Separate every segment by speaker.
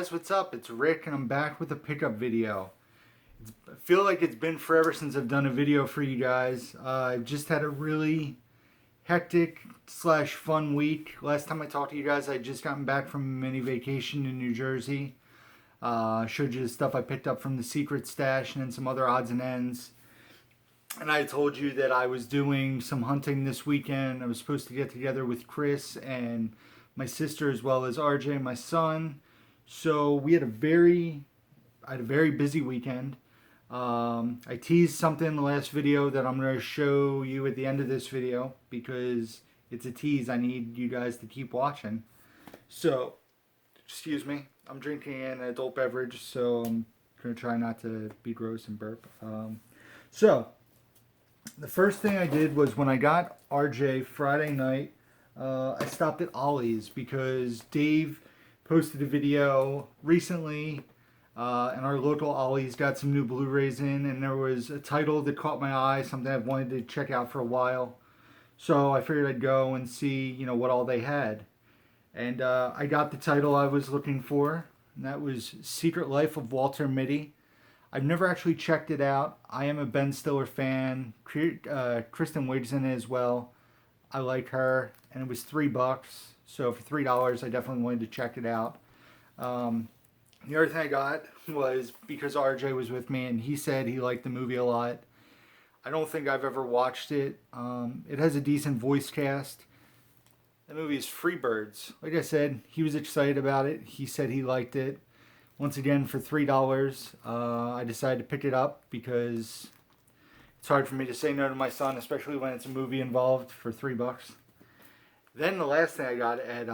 Speaker 1: Guys, what's up? It's Rick and I'm back with a pickup video. I feel like it's been forever since I've done a video for you guys. I've just had a really hectic slash fun week. Last time I talked to you guys, I'd just gotten back from a mini vacation in New Jersey. Showed you the stuff I picked up from the secret stash and then some other odds and ends. And I told you that I was doing some hunting this weekend. I was supposed to get together with Chris and my sister as well as RJ, my son. So we had I had a very busy weekend. I teased something in the last video that I'm going to show you at the end of this video because it's a tease. I need you guys to keep watching. So, excuse me, I'm drinking an adult beverage, so I'm going to try not to be gross and burp. So, the first thing I did was when I got RJ Friday night, I stopped at Ollie's because Dave posted a video recently, and our local Ollie's got some new Blu-rays in, and there was a title that caught my eye, something I've wanted to check out for a while. So I figured I'd go and see, what all they had. And I got the title I was looking for, and that was Secret Life of Walter Mitty. I've never actually checked it out. I am a Ben Stiller fan. Kristen Wiig's in it as well. I like her, and it was $3. So for $3, I definitely wanted to check it out. The other thing I got was because RJ was with me, and he said he liked the movie a lot. I don't think I've ever watched it. It has a decent voice cast. The movie is Freebirds. Like I said, he was excited about it. He said he liked it. Once again, for $3, I decided to pick it up because it's hard for me to say no to my son, especially when it's a movie involved for $3. Then the last thing I got at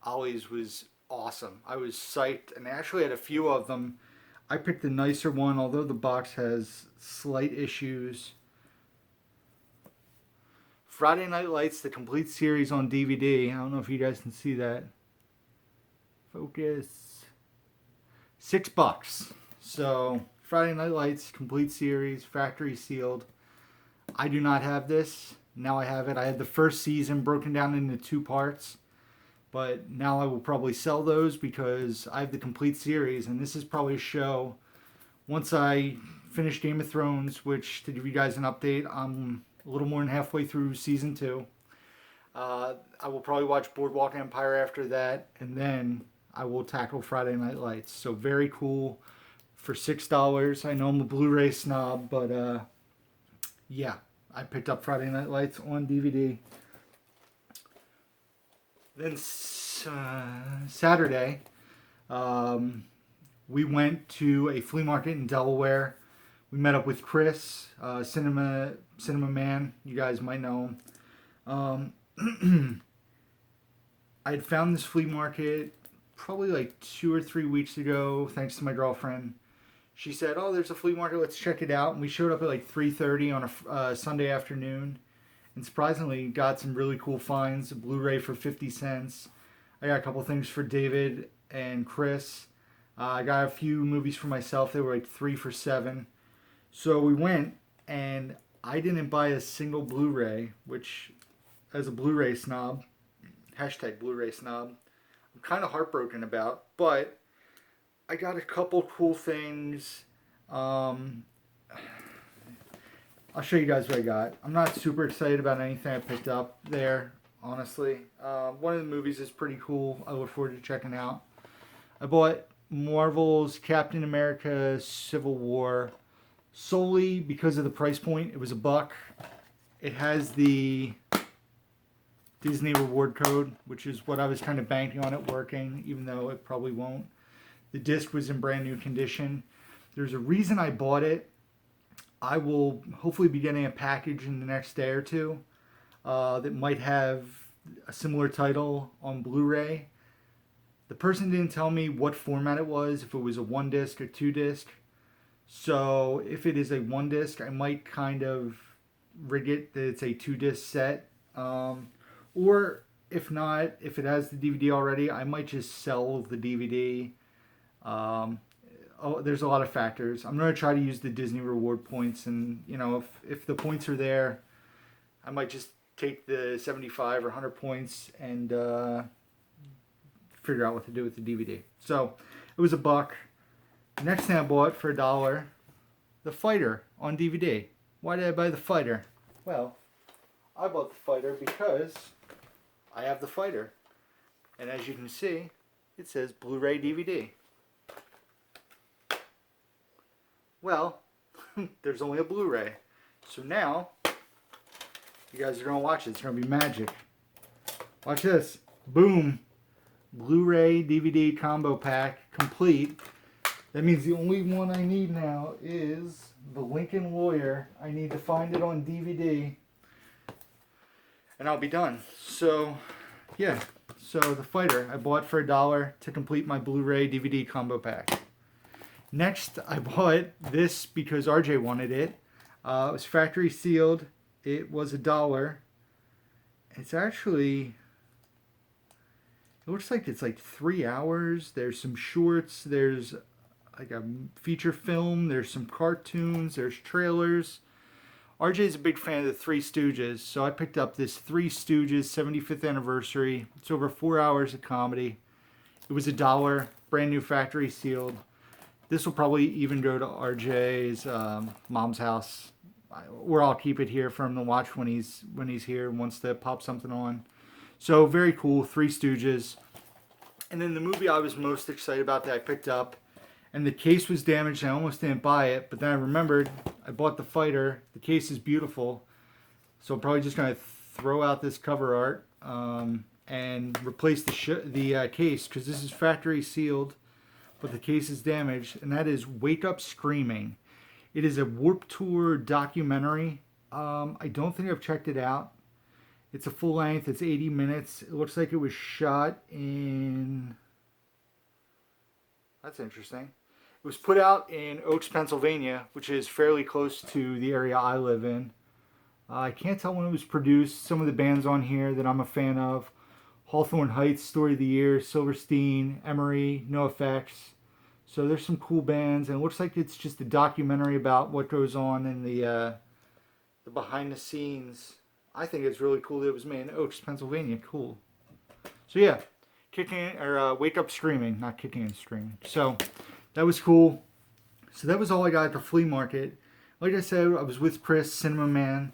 Speaker 1: Ollie's was awesome. I was psyched, and I actually had a few of them. I picked the nicer one, although the box has slight issues. Friday Night Lights, the complete series on DVD. I don't know if you guys can see that. Focus. $6. So, Friday Night Lights, complete series, factory sealed. I do not have this. Now I have it. I had the first season broken down into 2 parts. But now I will probably sell those because I have the complete series. And this is probably a show. Once I finish Game of Thrones, which, to give you guys an update, I'm a little more than halfway through season 2. I will probably watch Boardwalk Empire after that. And then I will tackle Friday Night Lights. So very cool for $6. I know I'm a Blu-ray snob, but yeah, I picked up Friday Night Lights on DVD. Then Saturday, we went to a flea market in Delaware. We met up with Chris, Cinema Man. You guys might know him. I had found this flea market probably like 2 or 3 weeks ago, thanks to my girlfriend. She said, "Oh, there's a flea market. Let's check it out." And we showed up at like 3:30 on a Sunday afternoon, and surprisingly got some really cool finds. A Blu-ray for 50 cents. I got a couple things for David and Chris. I got a few movies for myself. They were like 3 for $7. So we went, and I didn't buy a single Blu-ray, which, as a Blu-ray snob, hashtag Blu-ray snob, I'm kind of heartbroken about. But I got a couple cool things. I'll show you guys what I got. I'm not super excited about anything I picked up there, honestly. One of the movies is pretty cool. I look forward to checking out. I bought Marvel's Captain America Civil War solely because of the price point. It was $1. It has the Disney reward code, which is what I was kind of banking on it working, even though it probably won't. The disc was in brand new condition. There's a reason I bought it. I will hopefully be getting a package in the next day or two that might have a similar title on Blu-ray. The person didn't tell me what format it was, if it was a 1 disc or 2 disc. So if it is a 1 disc, I might kind of rig it that it's a 2 disc set. Or if not, if it has the DVD already, I might just sell the DVD. There's a lot of factors. I'm going to try to use the Disney reward points, and if the points are there, I might just take the 75 or 100 points and figure out what to do with the DVD. So it was $1. Next thing I bought for $1, The Fighter on DVD. Why did I buy The Fighter? Well, I bought The Fighter because I have The Fighter. And as you can see, it says Blu-ray DVD. Well, there's only a Blu-ray. So now, you guys are going to watch it. It's going to be magic. Watch this. Boom. Blu-ray DVD combo pack complete. That means the only one I need now is The Lincoln Lawyer. I need to find it on DVD. And I'll be done. So, yeah. So, The Fighter I bought for $1 to complete my Blu-ray DVD combo pack. Next, I bought this because RJ wanted it. It was factory sealed. It was $1. It's actually... It looks like it's like 3 hours. There's some shorts. There's like a feature film. There's some cartoons. There's trailers. RJ is a big fan of the Three Stooges, so I picked up this Three Stooges 75th anniversary. It's over 4 hours of comedy. It was $1, brand new factory sealed. This will probably even go to RJ's mom's house, or I'll keep it here for him to watch when he's here and wants to pop something on. So very cool, Three Stooges. And then the movie I was most excited about that I picked up, and the case was damaged and I almost didn't buy it, but then I remembered I bought The Fighter. The case is beautiful, so I'm probably just going to throw out this cover art and replace the case, because this is factory sealed, but the case is damaged, and that is Wake Up Screaming. It is a Warped Tour documentary. I don't think I've checked it out. It's a full length. It's 80 minutes. It looks like it was shot in... That's interesting. It was put out in Oaks, Pennsylvania, which is fairly close to the area I live in. I can't tell when it was produced. Some of the bands on here that I'm a fan of: Hawthorne Heights, Story of the Year, Silverstein, Emery, NoFX. So there's some cool bands, and it looks like it's just a documentary about what goes on in the behind the scenes. I think it's really cool that it was made in Oaks, Pennsylvania. Cool. So yeah, Wake Up Screaming, not Kicking and Screaming. So that was cool. So that was all I got at the flea market. Like I said, I was with Chris, Cinema Man,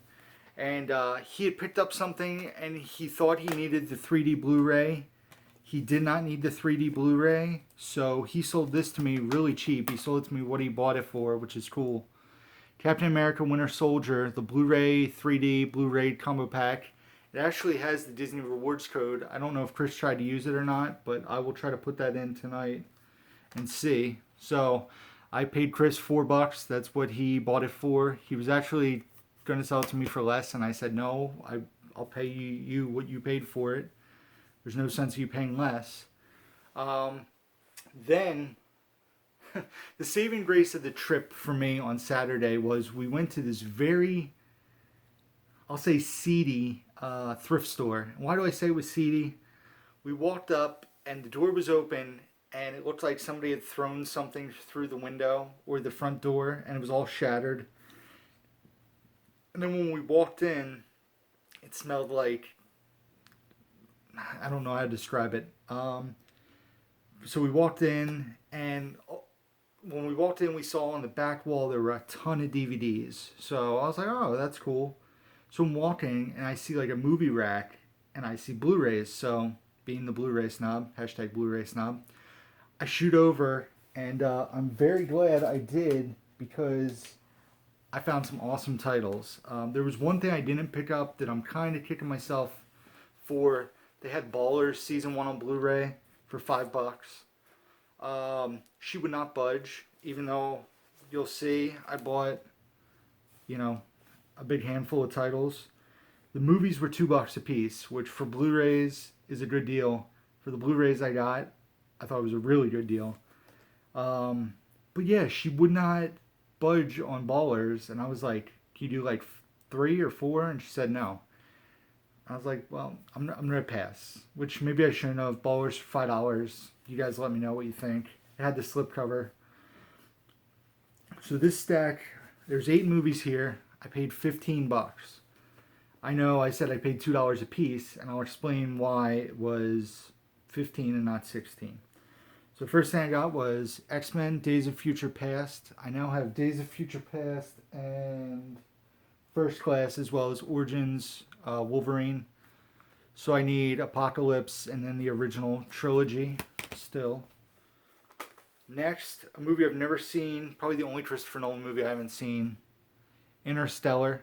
Speaker 1: and he had picked up something and he thought he needed the 3D Blu-ray. He did not need the 3D Blu-ray, so he sold this to me really cheap. He sold it to me what he bought it for, which is cool. Captain America Winter Soldier, the Blu-ray 3D Blu-ray combo pack. It actually has the Disney Rewards code. I don't know if Chris tried to use it or not, but I will try to put that in tonight and see. So I paid Chris $4. That's what he bought it for. He was actually going to sell it to me for less, and I said, no, I'll pay you what you paid for it. There's no sense of you paying less. Then, the saving grace of the trip for me on Saturday was we went to this very, I'll say, seedy thrift store. Why do I say it was seedy? We walked up and the door was open and it looked like somebody had thrown something through the window or the front door and it was all shattered. And then when we walked in, it smelled like, I don't know how to describe it. So we walked in, and when we walked in, we saw on the back wall there were a ton of DVDs. So I was like, oh, that's cool. So I'm walking, and I see like a movie rack, and I see Blu-rays. So being the Blu-ray snob, hashtag Blu-ray snob, I shoot over, and I'm very glad I did because I found some awesome titles. There was one thing I didn't pick up that I'm kind of kicking myself for. They had Ballers Season 1 on Blu-ray for $5. She Would Not Budge, even though you'll see I bought, a big handful of titles. The movies were $2 a piece, which for Blu-rays is a good deal. For the Blu-rays I got, I thought it was a really good deal. But yeah, She Would Not Budge on Ballers, and I was like, can you do like 3 or 4? And she said no. I was like, well, I'm going to pass. Which maybe I shouldn't have. Ballers for $5. You guys let me know what you think. It had the slipcover. So this stack, there's 8 movies here. I paid $15. I know I said I paid $2 a piece, and I'll explain why it was 15 and not 16. So first thing I got was X-Men Days of Future Past. I now have Days of Future Past and First Class, as well as Origins Wolverine. So I need Apocalypse and then the original trilogy still. Next, a movie I've never seen, probably the only Christopher Nolan movie I haven't seen, Interstellar.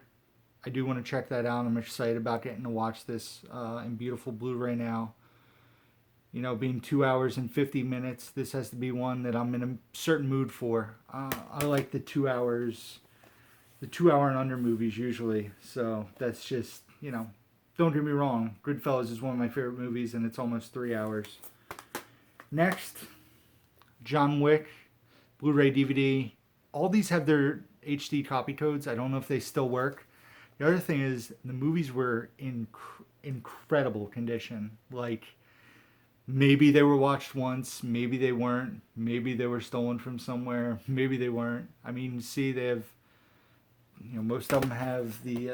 Speaker 1: I do want to check that out. I'm excited about getting to watch this in beautiful Blu-ray now. You know, being 2 hours and 50 minutes, this has to be one that I'm in a certain mood for. I like the 2 hours, the 2 hour and under movies usually. So that's just, you know, don't get me wrong. Goodfellas is one of my favorite movies and it's almost 3 hours. Next, John Wick, Blu-ray, DVD. All these have their HD copy codes. I don't know if they still work. The other thing is the movies were in incredible condition. Like, maybe they were watched once, maybe they weren't, maybe they were stolen from somewhere, maybe they weren't. I mean, you see, they have, you know, most of them have the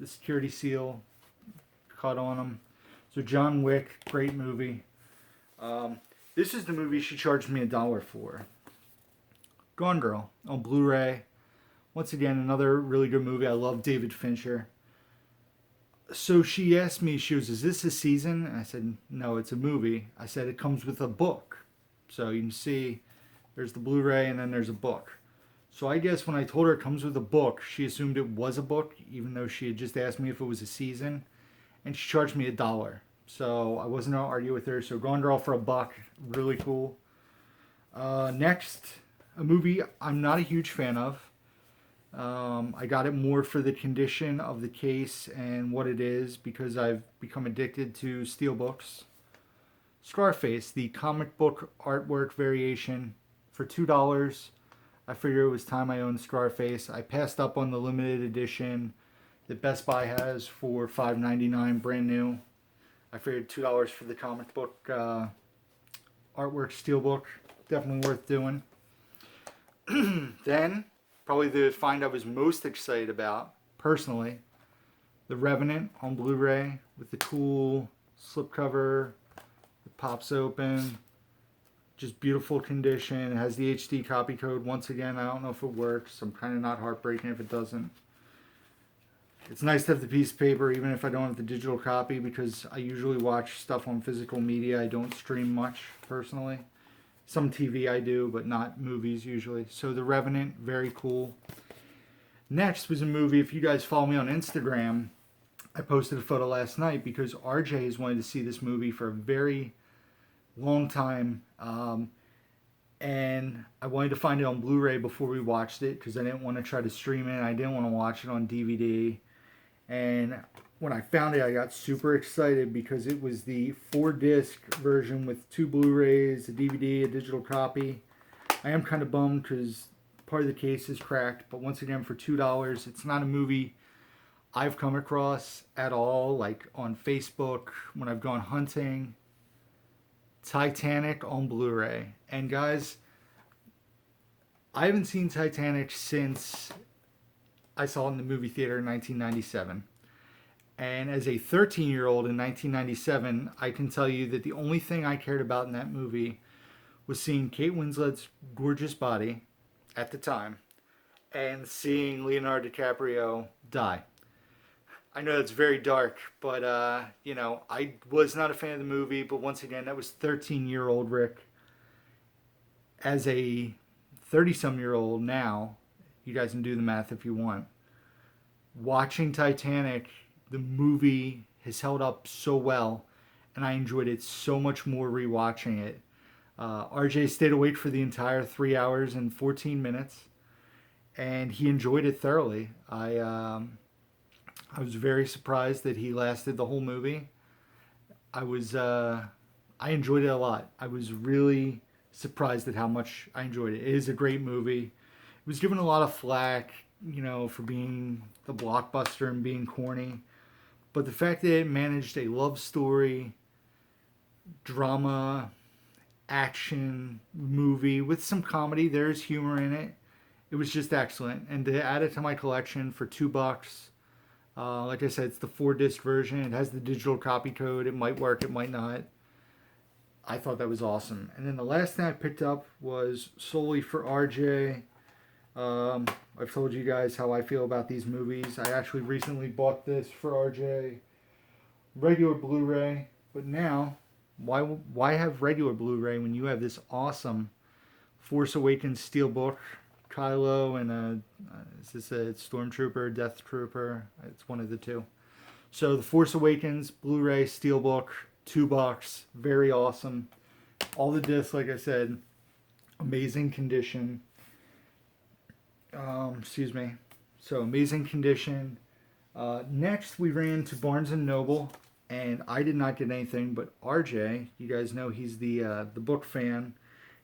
Speaker 1: security seal cut on them. So John Wick, great movie. This is the movie she charged me $1 for. Gone Girl on Blu-ray. Once again, another really good movie. I love David Fincher. So she asked me, she goes, is this a season? And I said, no, it's a movie. I said, it comes with a book. So you can see there's the Blu-ray and then there's a book. So I guess when I told her it comes with a book, she assumed it was a book, even though she had just asked me if it was a season. And she charged me $1. So I wasn't going to argue with her. So Gone Girl for $1. Really cool. Next, a movie I'm not a huge fan of. I got it more for the condition of the case and what it is because I've become addicted to steelbooks. Scarface, the comic book artwork variation for $2. I figured it was time I owned Scarface. I passed up on the limited edition that Best Buy has for $5.99 brand new. I figured $2 for the comic book artwork steelbook. Definitely worth doing. Then, probably the find I was most excited about, personally, The Revenant on Blu-ray with the cool slipcover. It pops open. Just beautiful condition. It has the HD copy code. Once again, I don't know if it works. I'm kind of not heartbreaking if it doesn't. It's nice to have the piece of paper, even if I don't have the digital copy, because I usually watch stuff on physical media. I don't stream much, personally. Some TV I do, but not movies usually. So The Revenant, very cool. Next was a movie, if you guys follow me on Instagram, I posted a photo last night because RJ has wanted to see this movie for a very long time. And I wanted to find it on Blu-ray before we watched it because I didn't want to try to stream it. I didn't want to watch it on DVD. And when I found it, I got super excited because it was the 4-disc version with 2 Blu-rays, a DVD, a digital copy. I am kind of bummed because part of the case is cracked, but once again, for $2, it's not a movie I've come across at all, like on Facebook, when I've gone hunting. Titanic on Blu-ray. And guys, I haven't seen Titanic since I saw it in the movie theater in 1997. And as a 13-year-old in 1997, I can tell you that the only thing I cared about in that movie was seeing Kate Winslet's gorgeous body at the time and seeing Leonardo DiCaprio die. I know that's very dark, but, you know, I was not a fan of the movie, but once again, that was 13-year-old Rick. As a 30-some-year-old now, you guys can do the math if you want. Watching Titanic, the movie has held up so well, and I enjoyed it so much more rewatching it. RJ stayed awake for the entire 3 hours and 14 minutes, and he enjoyed it thoroughly. I was very surprised that he lasted the whole movie. I enjoyed it a lot. I was really surprised at how much I enjoyed it. It is a great movie. It was given a lot of flack, you know, for being the blockbuster and being corny. But the fact that it managed a love story, drama, action movie with some comedy, there's humor in it. It was just excellent. And to add it to my collection for $2, like I said, it's the 4-disc version. It has the digital copy code. It might work, it might not. I thought that was awesome. And then the last thing I picked up was solely for RJ. Um, I've told you guys how I feel about these movies. I actually recently bought this for RJ, regular Blu-ray. But now, why have regular Blu-ray when you have this awesome Force Awakens steelbook, Kylo, and is this a Stormtrooper, Death Trooper? It's one of the two. So the Force Awakens Blu-ray steelbook, $2, very awesome. All the discs, like I said, amazing condition. Excuse me. So amazing condition. Next, we ran to Barnes and Noble, and I did not get anything, but RJ, you guys know he's the book fan,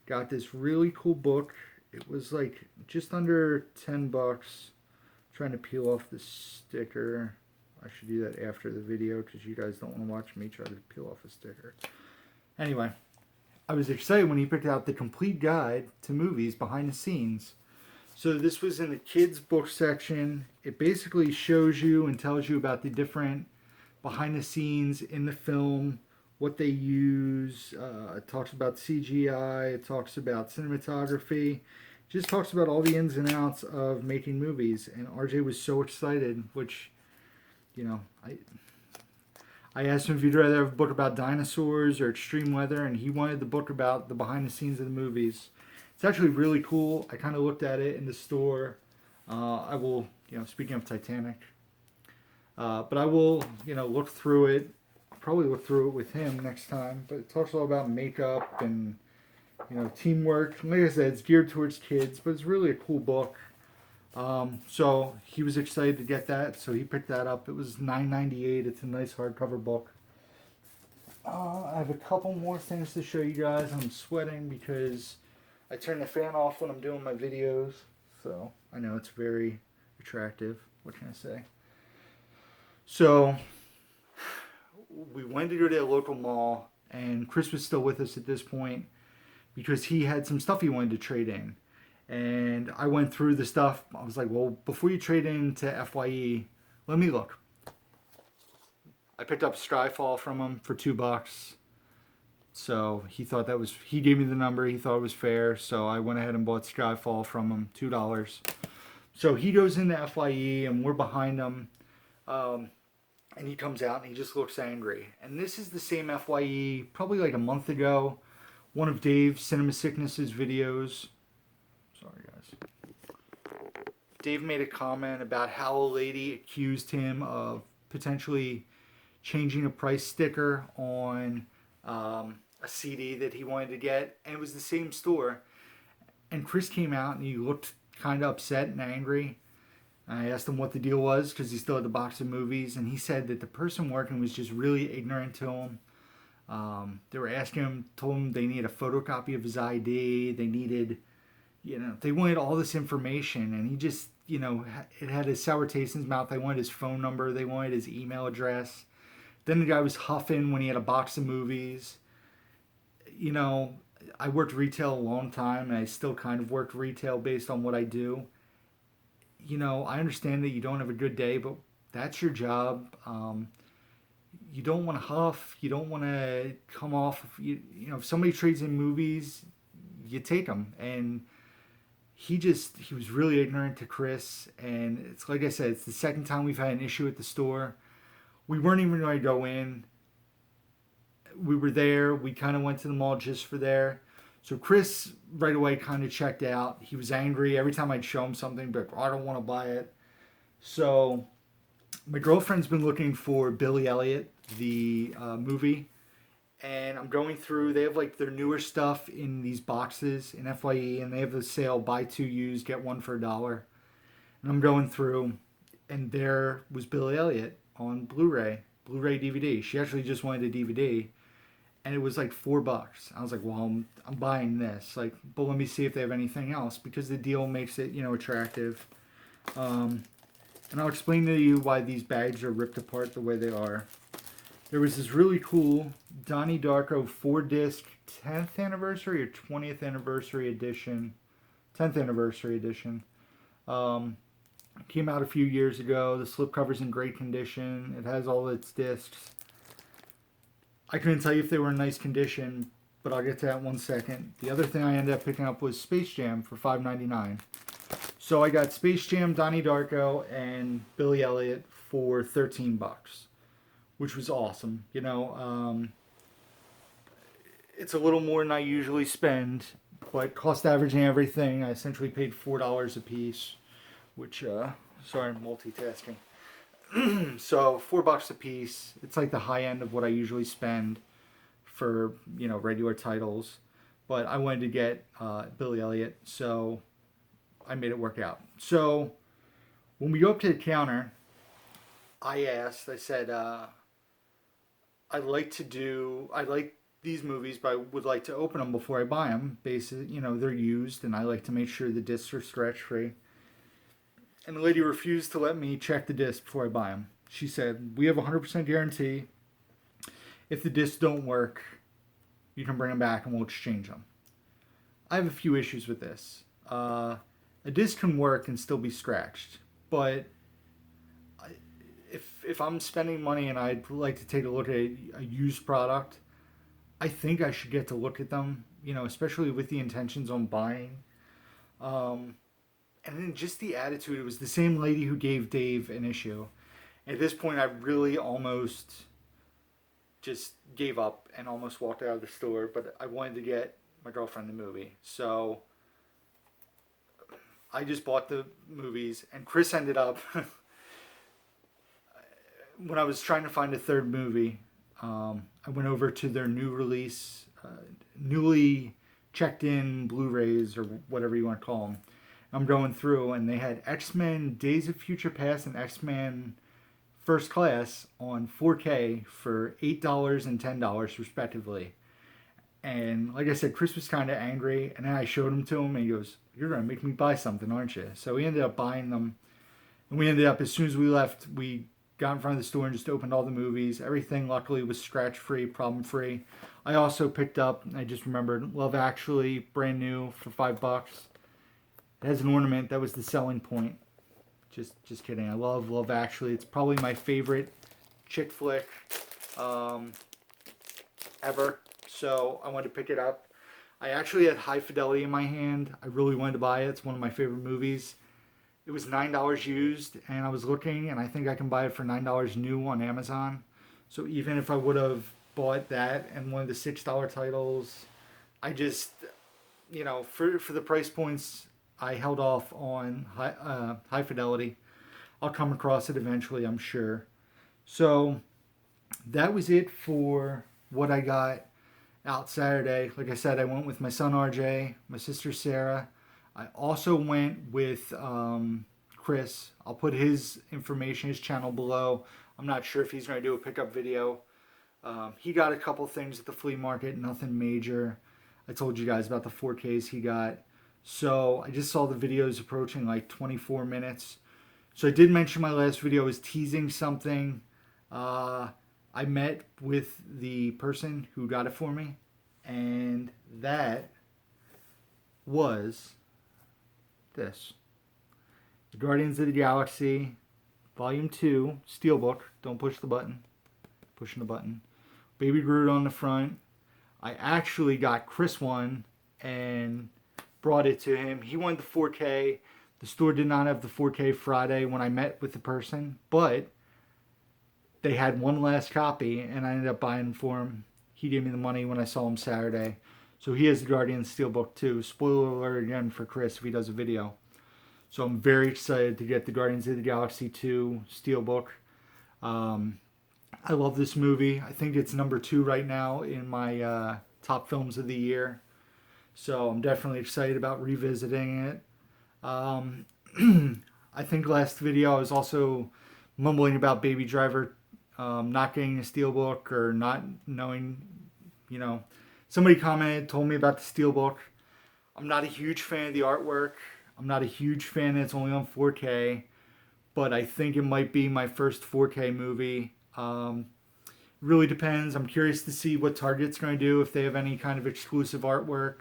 Speaker 1: got this really cool book. It was like just under $10. Trying to peel off the sticker. I should do that after the video because you guys don't want to watch me try to peel off a sticker. Anyway, I was excited when he picked out the complete guide to movies behind the scenes. So this was in the kids book section. It basically shows you and tells you about the different behind the scenes in the film, what they use. It talks about CGI. It talks about cinematography. It just talks about all the ins and outs of making movies. And RJ was so excited, which, you know, I asked him if he'd rather have a book about dinosaurs or extreme weather, and he wanted the book about the behind the scenes of the movies. It's actually really cool. I kind of looked at it in the store. I will, speaking of Titanic, but I will, look through it. I'll probably look through it with him next time. But it talks all about makeup and, teamwork. And like I said, it's geared towards kids, but it's really a cool book. So he was excited to get that, so he picked that up. It was $9.98. It's a nice hardcover book. I have a couple more things to show you guys. I'm sweating because I turn the fan off when I'm doing my videos, so I know it's very attractive. What can I say? So we went to go to a local mall, and Chris was still with us at this point because he had some stuff he wanted to trade in. And I went through the stuff. I was like, well, before you trade into FYE, let me look. I picked up Skyfall from him for $2. So he gave me the number. He thought it was fair. So I went ahead and bought Skyfall from him, $2. So he goes into FYE and we're behind him. And he comes out and he just looks angry. And this is the same FYE probably like a month ago. One of Dave Cinema Sickness's videos. Sorry, guys. Dave made a comment about how a lady accused him of potentially changing a price sticker on a CD that he wanted to get, and it was the same store. And Chris came out and he looked kind of upset and angry. I asked him what the deal was because he still had the box of movies, and he said that the person working was just really ignorant to him. They were asking him, told him they needed a photocopy of his ID. They needed, they wanted all this information, and he just, it had a sour taste in his mouth. They wanted his phone number. They wanted his email address. Then the guy was huffing when he had a box of movies. I worked retail a long time, and I still kind of work retail based on what I do. I understand that you don't have a good day, but that's your job. You don't want to huff. You don't want to come off. If somebody trades in movies, you take them. And he was really ignorant to Chris. And it's like I said, it's the second time we've had an issue at the store. We weren't even going to go in. We were there. We kind of went to the mall just for there. So Chris right away kind of checked out. He was angry every time I'd show him something, but I don't want to buy it. So my girlfriend's been looking for Billy Elliot, the movie, and I'm going through. They have like their newer stuff in these boxes in FYE, and they have the sale buy two used, get one for $1. And I'm going through, and there was Billy Elliot on Blu-ray DVD. She actually just wanted a DVD. And it was like $4. I was like, well, I'm buying this. Like, but let me see if they have anything else because the deal makes it, attractive. And I'll explain to you why these bags are ripped apart the way they are. There was this really cool Donnie Darko 4-disc 10th anniversary or 20th anniversary edition. 10th anniversary edition. Came out a few years ago. The slipcover's in great condition. It has all its discs. I couldn't tell you if they were in nice condition, but I'll get to that in 1 second. The other thing I ended up picking up was Space Jam for $5.99. So I got Space Jam, Donnie Darko, and Billy Elliot for $13, which was awesome. You know, it's a little more than I usually spend, but cost averaging everything, I essentially paid $4 a piece, which, sorry, I'm multitasking. So $4 a piece. It's like the high end of what I usually spend for, you know, regular titles. But I wanted to get Billy Elliot, so I made it work out. So when we go up to the counter, I said, I like these movies, but I would like to open them before I buy them. Basically, you know, they're used, and I like to make sure the discs are scratch free. And the lady refused to let me check the disc before I buy them. She said, we have a 100% guarantee. If the discs don't work, you can bring them back and we'll exchange them. I have a few issues with this. A disc can work and still be scratched, but if I'm spending money and I'd like to take a look at a used product, I think I should get to look at them, you know, especially with the intentions on buying. And then just the attitude, it was the same lady who gave Dave an issue. At this point, I really almost just gave up and almost walked out of the store, but I wanted to get my girlfriend the movie. So I just bought the movies, and Chris ended up, when I was trying to find a third movie, I went over to their new release, newly checked in Blu-rays or whatever you want to call them. I'm going through, and they had X-Men Days of Future Past and X-Men First Class on 4K for $8 and $10 respectively. And like I said, Chris was kind of angry, and then I showed them to him, and he goes, "You're going to make me buy something, aren't you?" So we ended up buying them, and we ended up, as soon as we left, we got in front of the store and just opened all the movies. Everything luckily was scratch-free, problem-free. I also picked up, I just remembered, Love Actually, brand new for $5. It has an ornament. That was the selling point. Just kidding. I love Love Actually. It's probably my favorite chick flick ever. So I wanted to pick it up. I actually had High Fidelity in my hand. I really wanted to buy it. It's one of my favorite movies. It was $9 used, and I was looking, and I think I can buy it for $9 new on Amazon. So even if I would have bought that and one of the $6 titles, I just, you know, for the price points, I held off on High Fidelity. I'll come across it eventually, I'm sure. So that was it for what I got out Saturday. Like I said, I went with my son RJ, my sister Sarah. I also went with Chris. I'll put his information, his channel below. I'm not sure if he's going to do a pickup video. He got a couple things at the flea market, nothing major. I told you guys about the 4Ks he got. So I just saw the videos approaching like 24 minutes. So I did mention my last video was teasing something. I met with the person who got it for me, and that was this. The Guardians of the Galaxy Volume 2 Steelbook. Don't push the button. Pushing the button. Baby Groot on the front. I actually got Chris one and brought it to him. He wanted the 4K. The store did not have the 4K Friday when I met with the person, but they had one last copy, and I ended up buying it for him. He gave me the money when I saw him Saturday. So he has the Guardians Steelbook too. Spoiler alert again for Chris if he does a video. So I'm very excited to get the Guardians of the Galaxy 2 Steelbook. I love this movie. I think it's number 2 right now in my top films of the year. So I'm definitely excited about revisiting it. I think last video I was also mumbling about Baby Driver not getting a Steelbook or not knowing, you know. Somebody commented, told me about the Steelbook. I'm not a huge fan of the artwork. I'm not a huge fan that it's only on 4K. But I think it might be my first 4K movie. Really depends. I'm curious to see what Target's going to do, if they have any kind of exclusive artwork.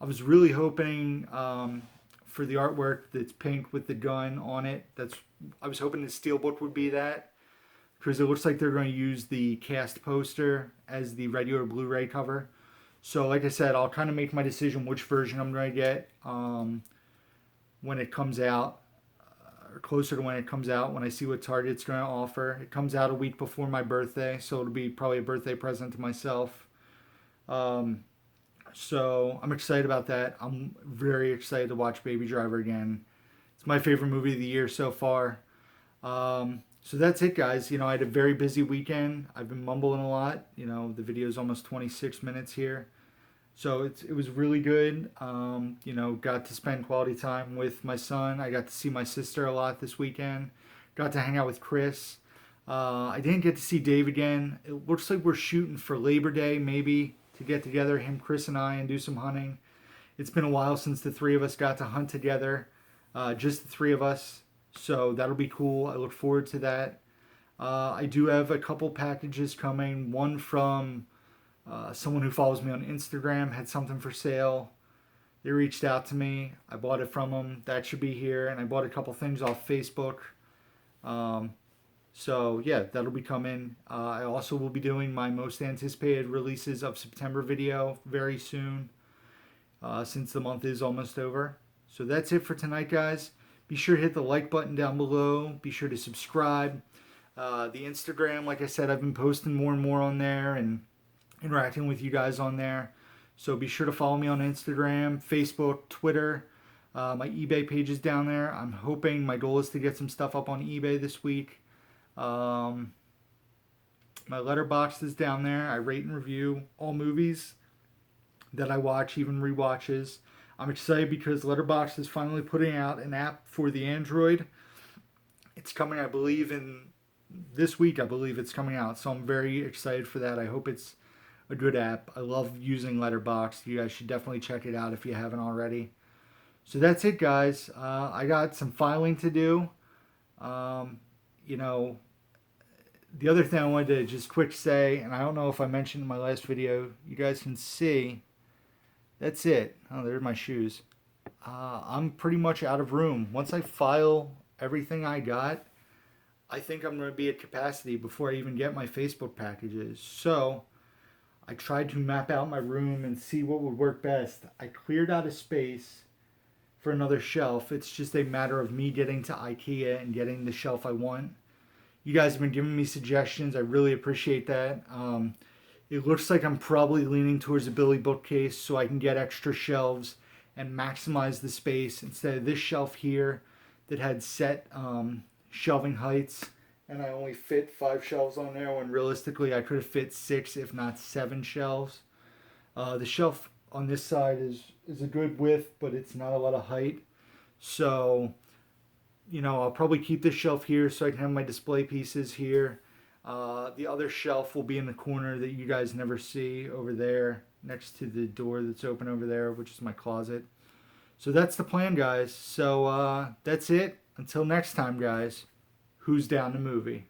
Speaker 1: I was really hoping for the artwork that's pink with the gun on it. I was hoping the Steelbook would be that, because it looks like they're going to use the cast poster as the regular Blu-ray cover. So like I said, I'll kind of make my decision which version I'm going to get when it comes out, or closer to when it comes out, when I see what Target's going to offer. It comes out a week before my birthday, so it'll be probably a birthday present to myself. Um, so I'm excited about that. I'm very excited to watch Baby Driver again. It's my favorite movie of the year so far. So that's it, guys. I had a very busy weekend. I've been mumbling a lot. The video is almost 26 minutes here. So it was really good. Got to spend quality time with my son. I got to see my sister a lot this weekend. Got to hang out with Chris. I didn't get to see Dave again. It looks like we're shooting for Labor Day, maybe, to get together, him, Chris, and I, and do some hunting. It's been a while since the three of us got to hunt together. Just the three of us. So that'll be cool. I look forward to that. I do have a couple packages coming. One from someone who follows me on Instagram, had something for sale. They reached out to me. I bought it from them. That should be here. And I bought a couple things off Facebook. So yeah, that'll be coming. I also will be doing my most anticipated releases of September video very soon, since the month is almost over. So that's it for tonight, guys. Be sure to hit the like button down below. Be sure to subscribe. The Instagram, like I said, I've been posting more and more on there and interacting with you guys on there. So be sure to follow me on Instagram, Facebook, Twitter. My eBay page is down there. I'm hoping, my goal is to get some stuff up on eBay this week. My Letterboxd is down there. I rate and review all movies that I watch, even rewatches. I'm excited because Letterboxd is finally putting out an app for the Android. It's coming, I believe, in this week. I believe it's coming out. So I'm very excited for that. I hope it's a good app. I love using Letterboxd. You guys should definitely check it out if you haven't already. So that's it, guys. I got some filing to do. The other thing I wanted to just quick say, and I don't know if I mentioned in my last video, you guys can see, that's it. Oh, there's my shoes. I'm pretty much out of room. Once I file everything I got, I think I'm going to be at capacity before I even get my Facebook packages. So I tried to map out my room and see what would work best. I cleared out a space for another shelf. It's just a matter of me getting to IKEA and getting the shelf I want. You guys have been giving me suggestions. I really appreciate that. It looks like I'm probably leaning towards a Billy bookcase so I can get extra shelves and maximize the space instead of this shelf here that had set shelving heights, and I only fit 5 shelves on there when realistically I could have fit 6 if not 7 shelves. The shelf on this side is a good width, but it's not a lot of height. So, I'll probably keep this shelf here so I can have my display pieces here. The other shelf will be in the corner that you guys never see over there next to the door that's open over there, which is my closet. So that's the plan, guys. So that's it. Until next time, guys. Who's down the movie?